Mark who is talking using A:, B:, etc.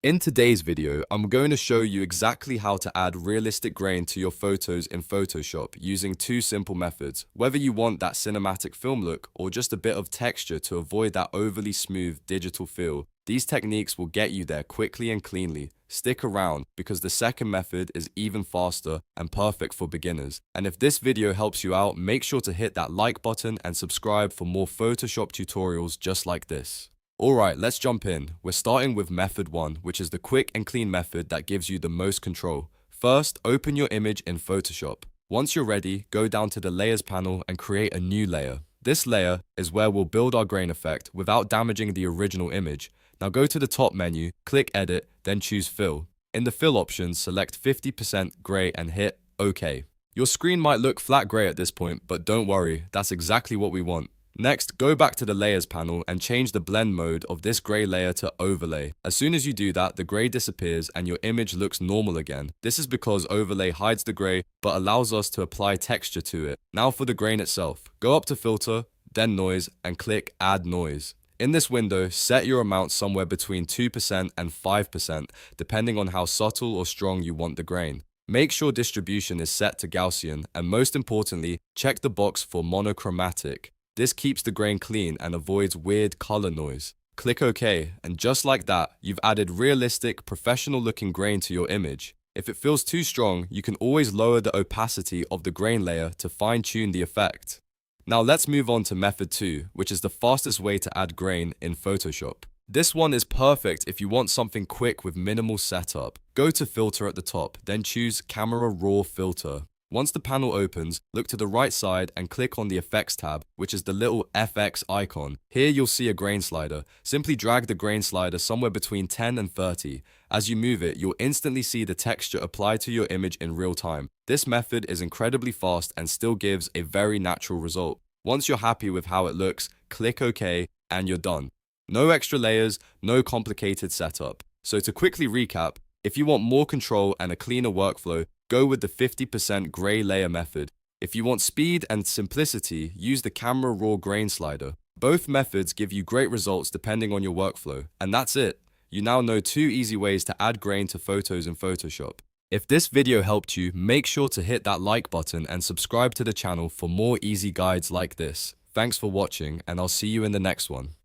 A: In today's video, I'm going to show you exactly how to add realistic grain to your photos in Photoshop using two simple methods. Whether you want that cinematic film look or just a bit of texture to avoid that overly smooth digital feel, these techniques will get you there quickly and cleanly. Stick around because the second method is even faster and perfect for beginners. And if this video helps you out, make sure to hit that like button and subscribe for more Photoshop tutorials just like this. Alright, let's jump in. We're starting with method 1, which is the quick and clean method that gives you the most control. First, open your image in Photoshop. Once you're ready, go down to the Layers panel and create a new layer. This layer is where we'll build our grain effect without damaging the original image. Now go to the top menu, click Edit, then choose Fill. In the Fill options, select 50% grey and hit OK. Your screen might look flat grey at this point, but don't worry, that's exactly what we want. Next, go back to the Layers panel and change the blend mode of this grey layer to Overlay. As soon as you do that, the grey disappears and your image looks normal again. This is because Overlay hides the grey but allows us to apply texture to it. Now for the grain itself. Go up to Filter, then Noise, and click Add Noise. In this window, set your amount somewhere between 2% and 5%, depending on how subtle or strong you want the grain. Make sure distribution is set to Gaussian, and most importantly, check the box for monochromatic. This keeps the grain clean and avoids weird color noise. Click OK, and just like that, you've added realistic, professional-looking grain to your image. If it feels too strong, you can always lower the opacity of the grain layer to fine-tune the effect. Now let's move on to method 2, which is the fastest way to add grain in Photoshop. This one is perfect if you want something quick with minimal setup. Go to Filter at the top, then choose Camera Raw Filter. Once the panel opens, look to the right side and click on the Effects tab, which is the little FX icon. Here you'll see a grain slider. Simply drag the grain slider somewhere between 10 and 30. As you move it, you'll instantly see the texture applied to your image in real time. This method is incredibly fast and still gives a very natural result. Once you're happy with how it looks, click OK and you're done. No extra layers, no complicated setup. So to quickly recap, if you want more control and a cleaner workflow, go with the 50% grey layer method. If you want speed and simplicity, use the Camera Raw grain slider. Both methods give you great results depending on your workflow. And that's it. You now know 2 easy ways to add grain to photos in Photoshop. If this video helped you, make sure to hit that like button and subscribe to the channel for more easy guides like this. Thanks for watching, and I'll see you in the next one.